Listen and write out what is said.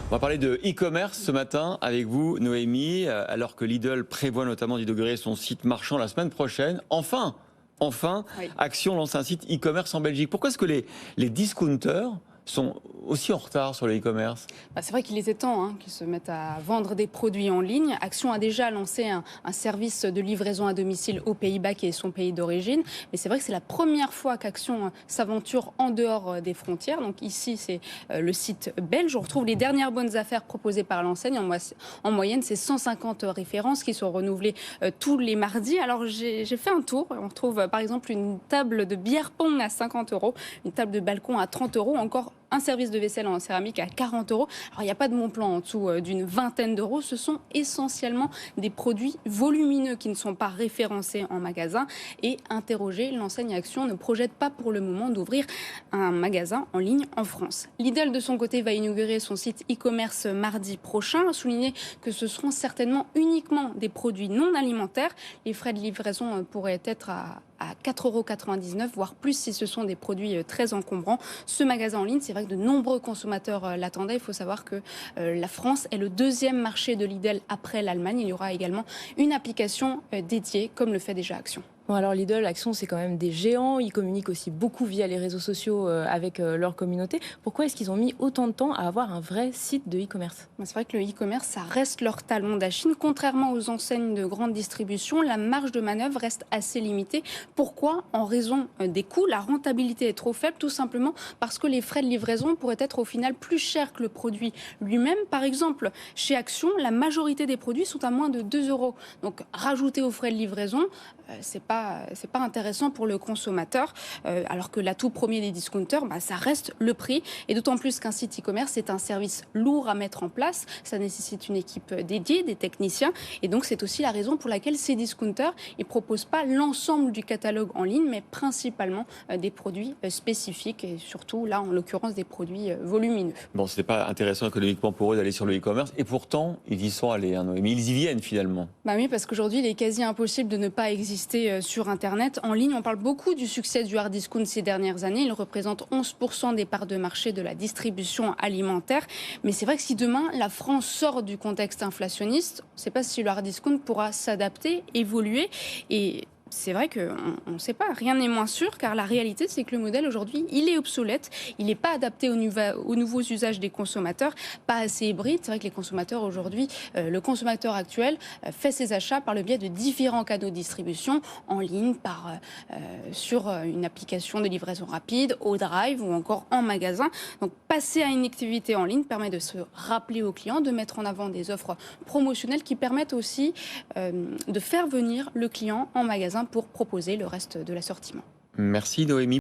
On va parler de e-commerce ce matin avec vous, Noémie, alors que Lidl prévoit notamment d'inaugurer son site marchand la semaine prochaine. Enfin, Oui. Action lance un site e-commerce en Belgique. Pourquoi est-ce que les discounters sont aussi en retard sur le e-commerce? C'est vrai qu'il était temps qu'ils se mettent à vendre des produits en ligne. Action a déjà lancé un service de livraison à domicile aux Pays-Bas, qui est son pays d'origine. Mais c'est vrai que c'est la première fois qu'Action s'aventure en dehors des frontières. Donc ici, c'est le site belge. On retrouve les dernières bonnes affaires proposées par l'enseigne. En moyenne, c'est 150 références qui sont renouvelées tous les mardis. Alors j'ai fait un tour. On retrouve par exemple une table de bière pong à 50 €, une table de balcon à 30 €, encore un service de vaisselle en céramique à 40 €. Alors, il n'y a pas de bon plan en dessous d'une vingtaine d'euros. Ce sont essentiellement des produits volumineux qui ne sont pas référencés en magasin. Et interrogé, l'enseigne Action ne projette pas pour le moment d'ouvrir un magasin en ligne en France. Lidl, de son côté, va inaugurer son site e-commerce mardi prochain. Souligner que ce seront certainement uniquement des produits non alimentaires. Les frais de livraison pourraient être à 4,99 €, voire plus si ce sont des produits très encombrants. Ce magasin en ligne, c'est vrai que de nombreux consommateurs l'attendaient. Il faut savoir que la France est le deuxième marché de Lidl après l'Allemagne. Il y aura également une application dédiée, comme le fait déjà Action. Bon, alors Lidl, Action, c'est quand même des géants. Ils communiquent aussi beaucoup via les réseaux sociaux avec leur communauté. Pourquoi est-ce qu'ils ont mis autant de temps à avoir un vrai site de e-commerce? C'est vrai que le e-commerce, ça reste leur talon d'Achille. Contrairement aux enseignes de grande distribution, la marge de manœuvre reste assez limitée. Pourquoi? En raison des coûts. La rentabilité est trop faible, tout simplement parce que les frais de livraison pourraient être au final plus chers que le produit lui-même. Par exemple, chez Action, la majorité des produits sont à moins de 2 €. Donc, rajouter aux frais de livraison, c'est pas intéressant pour le consommateur, alors que l'atout premier des discounters, ça reste le prix, et d'autant plus qu'un site e-commerce, c'est un service lourd à mettre en place. Ça nécessite une équipe dédiée, des techniciens, et donc c'est aussi la raison pour laquelle ces discounters, ils proposent pas l'ensemble du catalogue en ligne, mais principalement des produits spécifiques, et surtout là, en l'occurrence, des produits volumineux. Bon, c'était pas intéressant économiquement pour eux d'aller sur le e-commerce, et pourtant, ils y sont allés, Noémie. Ils y viennent finalement. Oui, parce qu'aujourd'hui, il est quasi impossible de ne pas exister sur Internet. En ligne, on parle beaucoup du succès du hard discount ces dernières années. Il représente 11% des parts de marché de la distribution alimentaire. Mais c'est vrai que si demain, la France sort du contexte inflationniste, on ne sait pas si le hard discount pourra s'adapter, évoluer. Et c'est vrai qu'on ne sait pas, rien n'est moins sûr, car la réalité, c'est que le modèle aujourd'hui, il est obsolète, il n'est pas adapté aux nouveaux usages des consommateurs, pas assez hybride. C'est vrai que les consommateurs aujourd'hui, le consommateur actuel fait ses achats par le biais de différents canaux de distribution, en ligne, sur une application de livraison rapide, au drive ou encore en magasin. Donc passer à une activité en ligne permet de se rappeler aux clients, de mettre en avant des offres promotionnelles qui permettent aussi de faire venir le client en magasin pour proposer le reste de l'assortiment. Merci, Noémie.